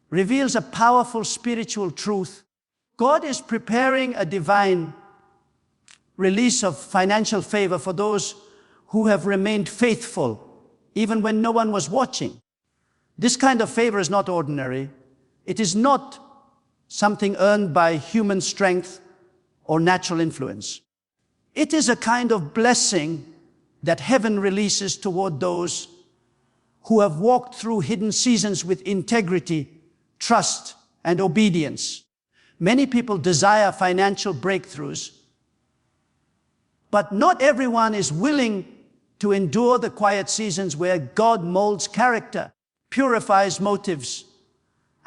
reveals a powerful spiritual truth. God is preparing a divine release of financial favor for those who have remained faithful, even when no one was watching. This kind of favor is not ordinary. It is not something earned by human strength or natural influence. It is a kind of blessing that heaven releases toward those who have walked through hidden seasons with integrity, trust, and obedience. Many people desire financial breakthroughs, but not everyone is willing to endure the quiet seasons where God molds character, purifies motives,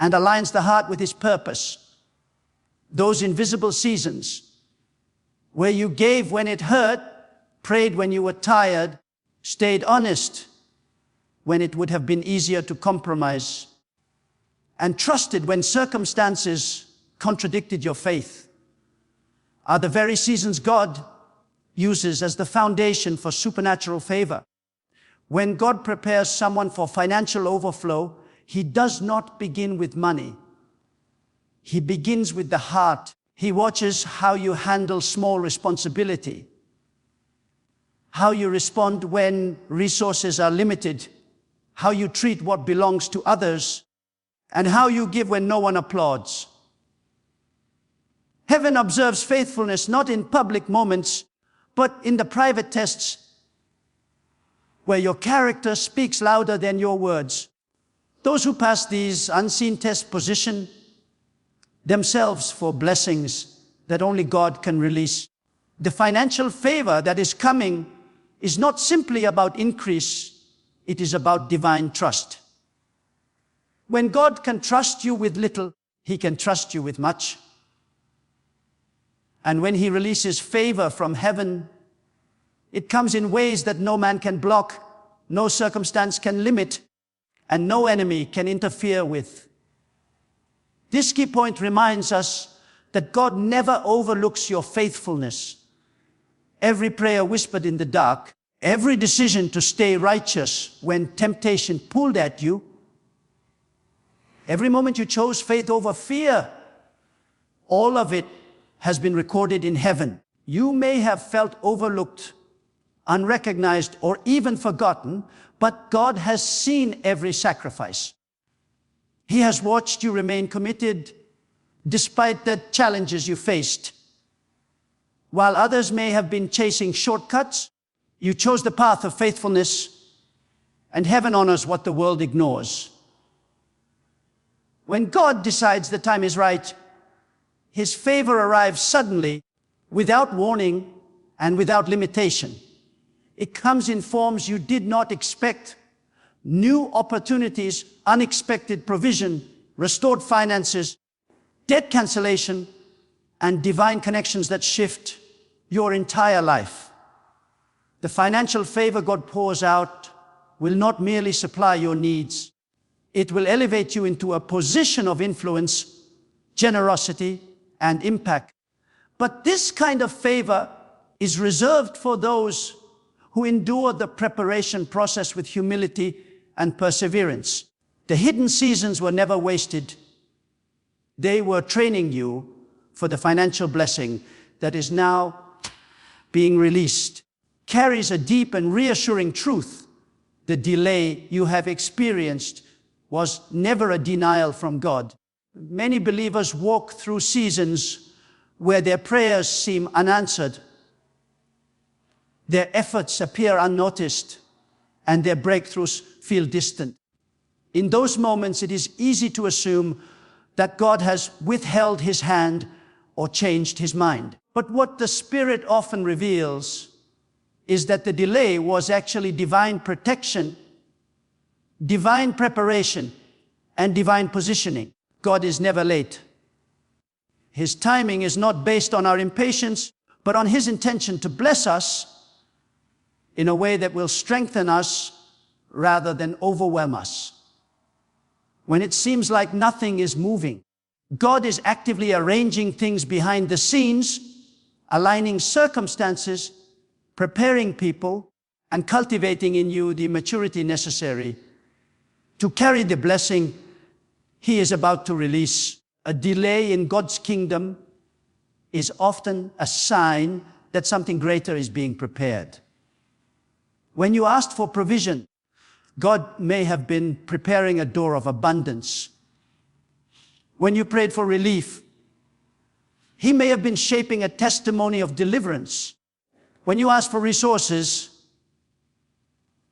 and aligns the heart with His purpose. Those invisible seasons where you gave when it hurt, prayed when you were tired, stayed honest when it would have been easier to compromise, and trusted when circumstances contradicted your faith, are the very seasons God uses as the foundation for supernatural favor. When God prepares someone for financial overflow, He does not begin with money. He begins with the heart. He watches how you handle small responsibility, how you respond when resources are limited, how you treat what belongs to others, and how you give when no one applauds. Heaven observes faithfulness not in public moments, but in the private tests where your character speaks louder than your words. Those who pass these unseen tests position themselves for blessings that only God can release. The financial favor that is coming is not simply about increase, it is about divine trust. When God can trust you with little, He can trust you with much. And when He releases favor from heaven, it comes in ways that no man can block, no circumstance can limit, and no enemy can interfere with. This key point reminds us that God never overlooks your faithfulness. Every prayer whispered in the dark, every decision to stay righteous when temptation pulled at you, every moment you chose faith over fear, all of it has been recorded in heaven. You may have felt overlooked, unrecognized, or even forgotten, but God has seen every sacrifice. He has watched you remain committed despite the challenges you faced. While others may have been chasing shortcuts, you chose the path of faithfulness, and heaven honors what the world ignores. When God decides the time is right, His favor arrives suddenly, without warning and without limitation. It comes in forms you did not expect. New opportunities, unexpected provision, restored finances, debt cancellation, and divine connections that shift your entire life. The financial favor God pours out will not merely supply your needs. It will elevate you into a position of influence, generosity, and impact. But this kind of favor is reserved for those who endure the preparation process with humility and perseverance. The hidden seasons were never wasted. They were training you for the financial blessing that is now being released. Carries a deep and reassuring truth. The delay you have experienced was never a denial from God. Many believers walk through seasons where their prayers seem unanswered, their efforts appear unnoticed, and their breakthroughs feel distant. In those moments, it is easy to assume that God has withheld His hand or changed His mind. But what the Spirit often reveals is that the delay was actually divine protection, divine preparation, and divine positioning. God is never late. His timing is not based on our impatience, but on His intention to bless us in a way that will strengthen us rather than overwhelm us. When it seems like nothing is moving, God is actively arranging things behind the scenes, aligning circumstances, preparing people, and cultivating in you the maturity necessary to carry the blessing He is about to release. A delay in God's kingdom is often a sign that something greater is being prepared. When you asked for provision, God may have been preparing a door of abundance. When you prayed for relief, He may have been shaping a testimony of deliverance. When you asked for resources,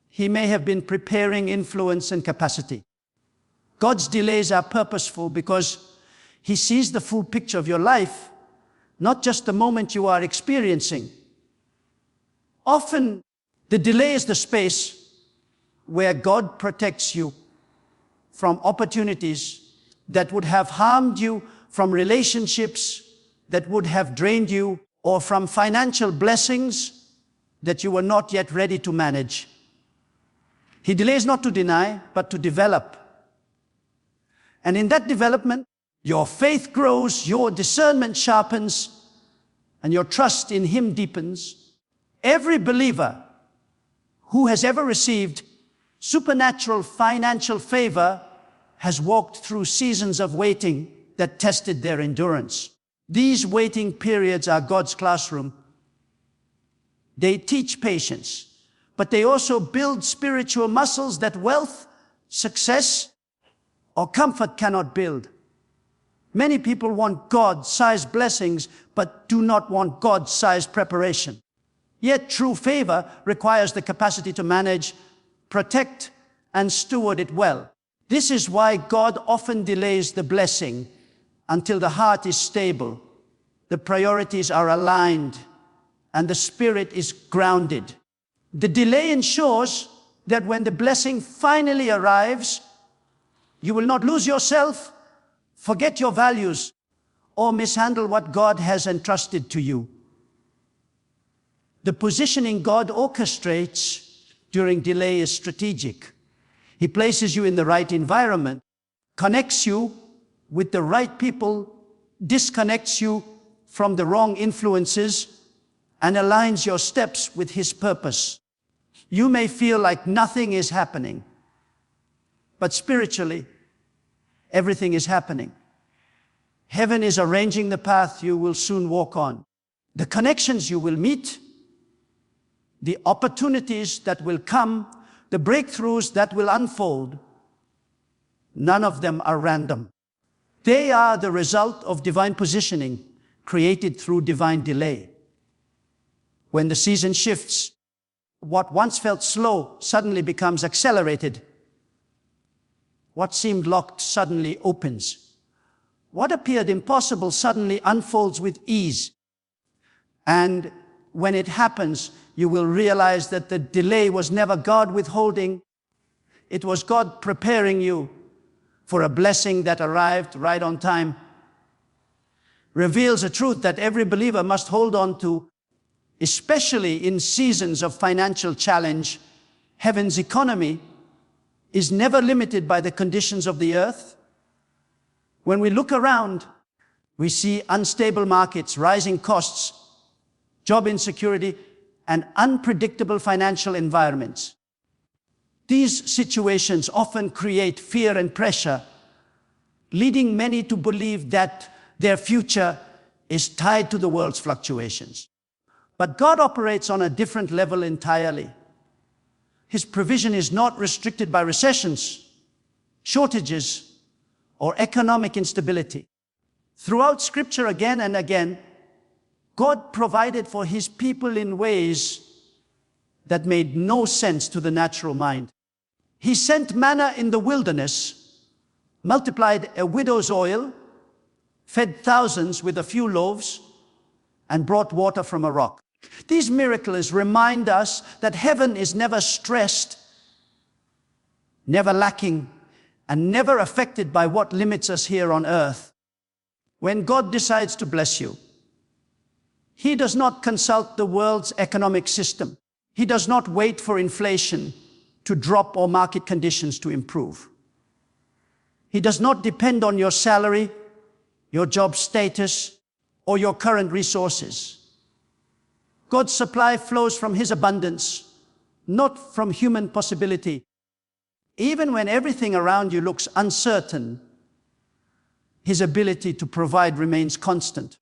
He may have been preparing influence and capacity. God's delays are purposeful because He sees the full picture of your life, not just the moment you are experiencing. Often, the delay is the space where God protects you from opportunities that would have harmed you, from relationships that would have drained you, or from financial blessings that you were not yet ready to manage. He delays not to deny, but to develop. And in that development, your faith grows, your discernment sharpens, and your trust in Him deepens. Every believer who has ever received supernatural financial favor has walked through seasons of waiting that tested their endurance. These waiting periods are God's classroom. They teach patience, but they also build spiritual muscles that wealth, success, or comfort cannot build. Many people want God-sized blessings, but do not want God-sized preparation. Yet true favor requires the capacity to manage, protect, and steward it well. This is why God often delays the blessing until the heart is stable, the priorities are aligned, and the spirit is grounded. The delay ensures that when the blessing finally arrives, you will not lose yourself, forget your values, or mishandle what God has entrusted to you. The positioning God orchestrates during delay is strategic. He places you in the right environment, connects you with the right people, disconnects you from the wrong influences, and aligns your steps with His purpose. You may feel like nothing is happening, but spiritually, everything is happening. Heaven is arranging the path you will soon walk on. The connections you will meet, the opportunities that will come, the breakthroughs that will unfold, none of them are random. They are the result of divine positioning created through divine delay. When the season shifts, what once felt slow suddenly becomes accelerated. What seemed locked suddenly opens. What appeared impossible suddenly unfolds with ease. And when it happens, you will realize that the delay was never God withholding. It was God preparing you for a blessing that arrived right on time. Reveals a truth that every believer must hold on to, especially in seasons of financial challenge. Heaven's economy is never limited by the conditions of the earth. When we look around, we see unstable markets, rising costs, job insecurity, and unpredictable financial environments. These situations often create fear and pressure, leading many to believe that their future is tied to the world's fluctuations. But God operates on a different level entirely. His provision is not restricted by recessions, shortages, or economic instability. Throughout Scripture, again and again, God provided for His people in ways that made no sense to the natural mind. He sent manna in the wilderness, multiplied a widow's oil, fed thousands with a few loaves, and brought water from a rock. These miracles remind us that heaven is never stressed, never lacking, and never affected by what limits us here on earth. When God decides to bless you, He does not consult the world's economic system. He does not wait for inflation to drop or market conditions to improve. He does not depend on your salary, your job status, or your current resources. God's supply flows from His abundance, not from human possibility. Even when everything around you looks uncertain, His ability to provide remains constant.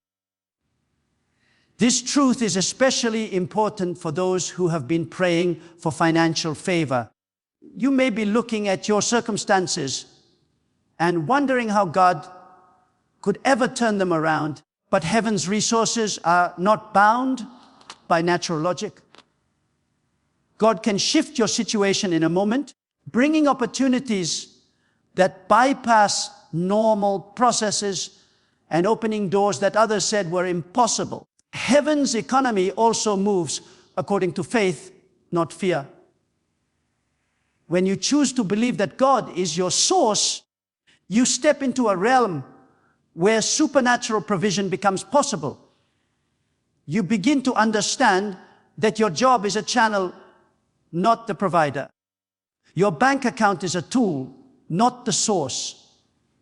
This truth is especially important for those who have been praying for financial favor. You may be looking at your circumstances and wondering how God could ever turn them around, but heaven's resources are not bound by natural logic. God can shift your situation in a moment, bringing opportunities that bypass normal processes and opening doors that others said were impossible. Heaven's economy also moves according to faith, not fear. When you choose to believe that God is your source, you step into a realm where supernatural provision becomes possible. You begin to understand that your job is a channel, not the provider. Your bank account is a tool, not the source.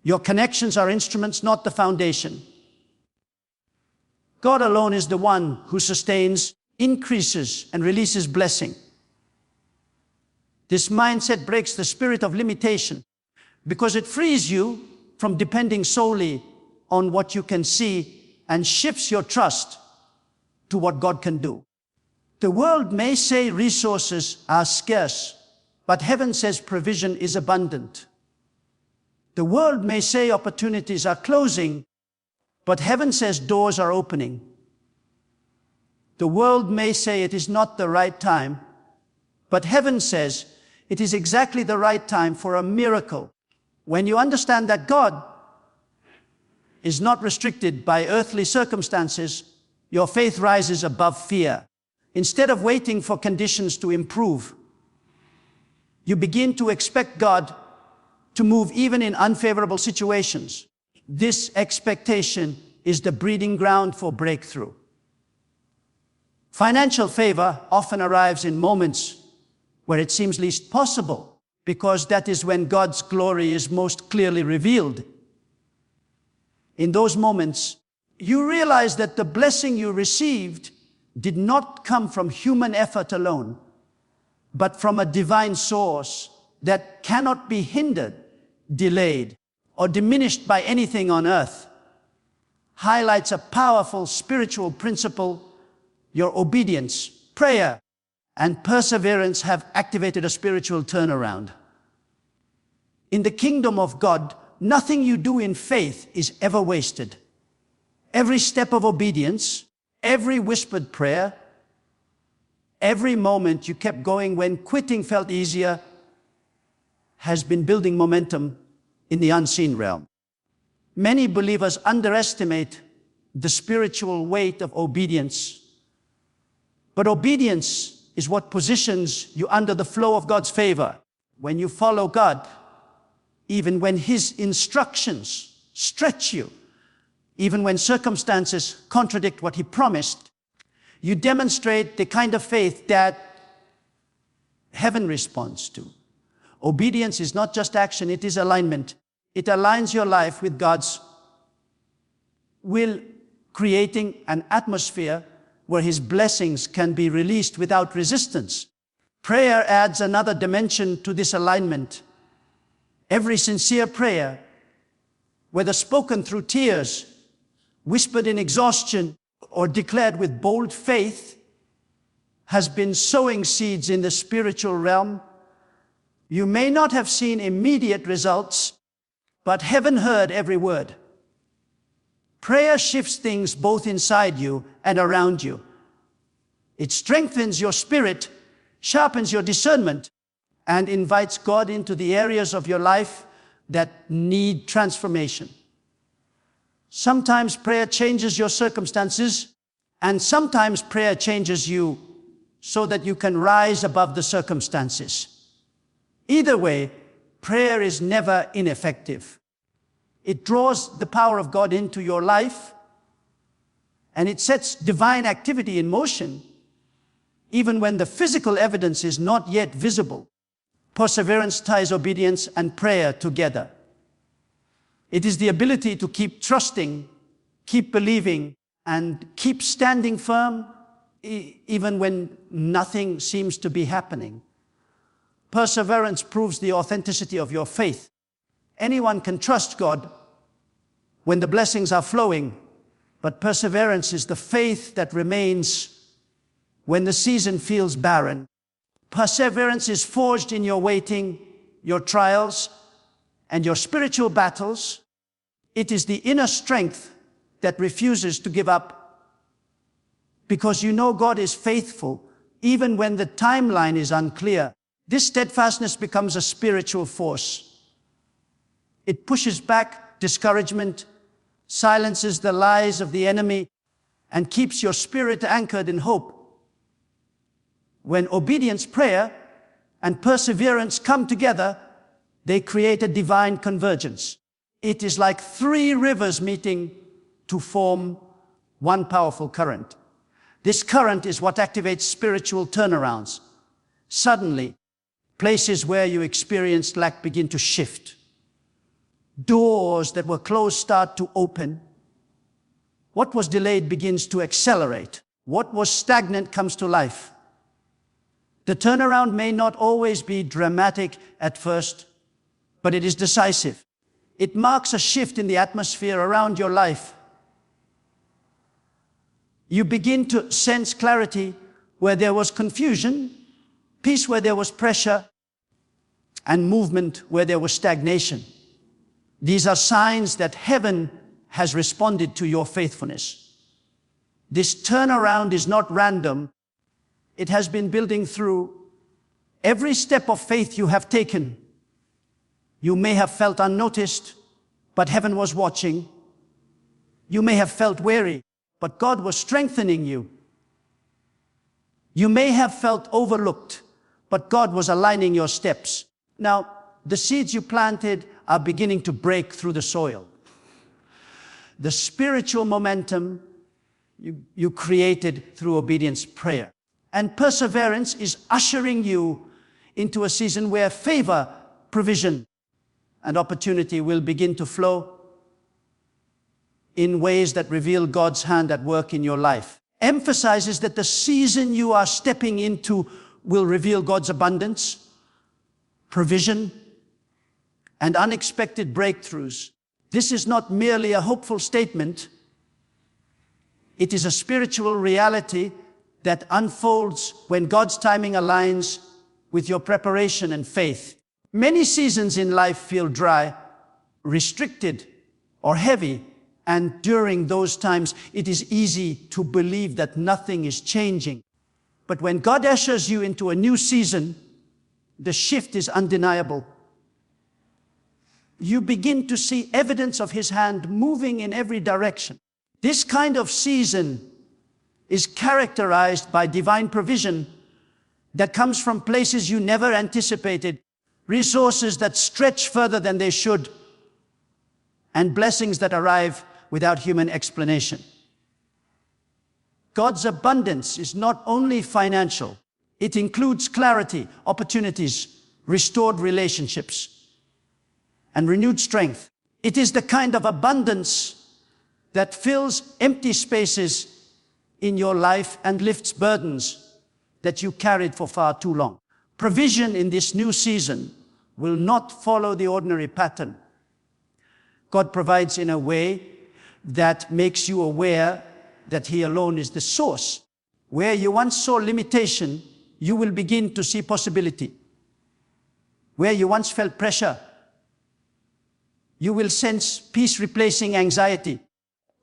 Your connections are instruments, not the foundation. God alone is the one who sustains, increases, and releases blessing. This mindset breaks the spirit of limitation because it frees you from depending solely on what you can see and shifts your trust to what God can do. The world may say resources are scarce, but heaven says provision is abundant. The world may say opportunities are closing, but heaven says doors are opening. The world may say it is not the right time, but heaven says it is exactly the right time for a miracle. When you understand that God is not restricted by earthly circumstances, your faith rises above fear. Instead of waiting for conditions to improve, you begin to expect God to move even in unfavorable situations. This expectation is the breeding ground for breakthrough. Financial favor often arrives in moments where it seems least possible, because that is when God's glory is most clearly revealed. In those moments, you realize that the blessing you received did not come from human effort alone, but from a divine source that cannot be hindered, delayed, or diminished by anything on earth. Highlights a powerful spiritual principle. Your obedience, prayer, and perseverance have activated a spiritual turnaround. In the kingdom of God, nothing you do in faith is ever wasted. Every step of obedience, every whispered prayer, every moment you kept going when quitting felt easier, has been building momentum in the unseen realm. Many believers underestimate the spiritual weight of obedience. But obedience is what positions you under the flow of God's favor. When you follow God, even when His instructions stretch you, even when circumstances contradict what He promised, you demonstrate the kind of faith that heaven responds to. Obedience is not just action, it is alignment. It aligns your life with God's will, creating an atmosphere where His blessings can be released without resistance. Prayer adds another dimension to this alignment. Every sincere prayer, whether spoken through tears, whispered in exhaustion, or declared with bold faith, has been sowing seeds in the spiritual realm. You may not have seen immediate results, but heaven heard every word. Prayer shifts things both inside you and around you. It strengthens your spirit, sharpens your discernment, and invites God into the areas of your life that need transformation. Sometimes prayer changes your circumstances, and sometimes prayer changes you so that you can rise above the circumstances. Either way, prayer is never ineffective. It draws the power of God into your life, and it sets divine activity in motion, even when the physical evidence is not yet visible. Perseverance ties obedience and prayer together. It is the ability to keep trusting, keep believing, and keep standing firm, even when nothing seems to be happening. Perseverance proves the authenticity of your faith. Anyone can trust God when the blessings are flowing, but perseverance is the faith that remains when the season feels barren. Perseverance is forged in your waiting, your trials, and your spiritual battles. It is the inner strength that refuses to give up, because you know God is faithful even when the timeline is unclear. This steadfastness becomes a spiritual force. It pushes back discouragement, silences the lies of the enemy, and keeps your spirit anchored in hope. When obedience, prayer, and perseverance come together, they create a divine convergence. It is like three rivers meeting to form one powerful current. This current is what activates spiritual turnarounds. Suddenly, places where you experienced lack begin to shift. Doors that were closed start to open. What was delayed begins to accelerate. What was stagnant comes to life. The turnaround may not always be dramatic at first, but it is decisive. It marks a shift in the atmosphere around your life. You begin to sense clarity where there was confusion, peace where there was pressure, and movement where there was stagnation. These are signs that heaven has responded to your faithfulness. This turnaround is not random. It has been building through every step of faith you have taken. You may have felt unnoticed, but heaven was watching. You may have felt weary, but God was strengthening you. You may have felt overlooked, but God was aligning your steps. Now, the seeds you planted are beginning to break through the soil. The spiritual momentum you created through obedience, prayer, and perseverance is ushering you into a season where favor, provision, and opportunity will begin to flow in ways that reveal God's hand at work in your life. Emphasizes that the season you are stepping into will reveal God's abundance, provision, and unexpected breakthroughs. This is not merely a hopeful statement. It is a spiritual reality that unfolds when God's timing aligns with your preparation and faith. Many seasons in life feel dry, restricted, or heavy, and during those times it is easy to believe that nothing is changing. But when God ushers you into a new season, the shift is undeniable. You begin to see evidence of His hand moving in every direction. This kind of season is characterized by divine provision that comes from places you never anticipated, resources that stretch further than they should, and blessings that arrive without human explanation. God's abundance is not only financial, it includes clarity, opportunities, restored relationships, and renewed strength. It is the kind of abundance that fills empty spaces in your life and lifts burdens that you carried for far too long. Provision in this new season will not follow the ordinary pattern. God provides in a way that makes you aware that He alone is the source. Where you once saw limitation, you will begin to see possibility. Where you once felt pressure, you will sense peace replacing anxiety.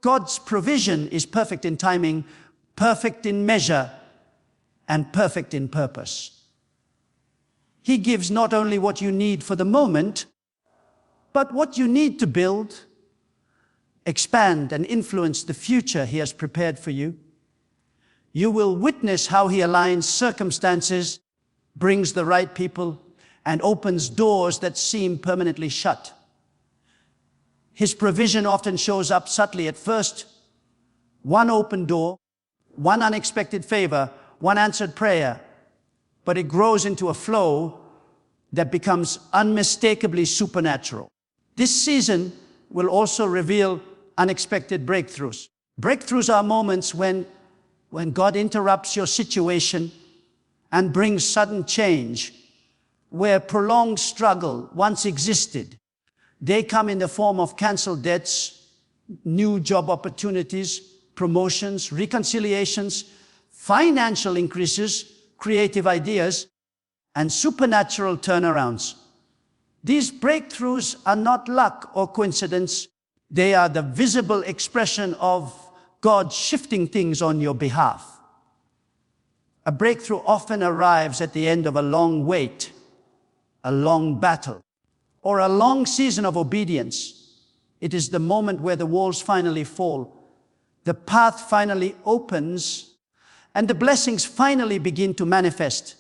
God's provision is perfect in timing, perfect in measure, and perfect in purpose. He gives not only what you need for the moment, but what you need to build, expand, and influence the future He has prepared for you. You will witness how He aligns circumstances, brings the right people, and opens doors that seem permanently shut. His provision often shows up subtly at first. One open door, one unexpected favor, one answered prayer, but it grows into a flow that becomes unmistakably supernatural. This season will also reveal unexpected breakthroughs. Breakthroughs are moments when God interrupts your situation and brings sudden change. Where prolonged struggle once existed, they come in the form of canceled debts, new job opportunities, promotions, reconciliations, financial increases, creative ideas, and supernatural turnarounds. These breakthroughs are not luck or coincidence. They are the visible expression of God shifting things on your behalf. A breakthrough often arrives at the end of a long wait, a long battle, or a long season of obedience. It is the moment where the walls finally fall, the path finally opens, and the blessings finally begin to manifest.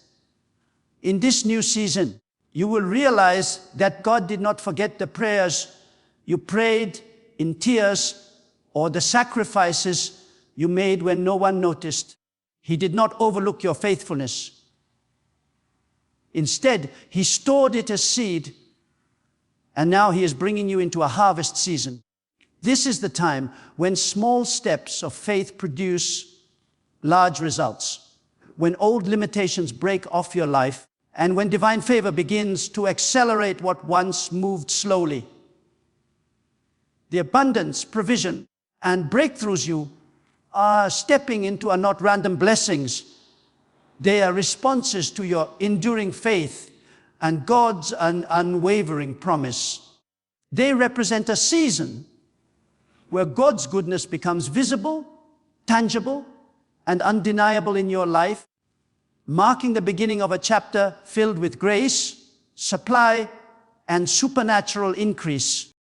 In this new season, you will realize that God did not forget the prayers you prayed in tears or the sacrifices you made when no one noticed. He did not overlook your faithfulness. Instead, He stored it as seed, and now He is bringing you into a harvest season. This is the time when small steps of faith produce large results, when old limitations break off your life, and when divine favor begins to accelerate what once moved slowly. The abundance, provision, and breakthroughs you are stepping into are not random blessings. They are responses to your enduring faith and God's unwavering promise. They represent a season where God's goodness becomes visible, tangible, and undeniable in your life, marking the beginning of a chapter filled with grace, supply, and supernatural increase.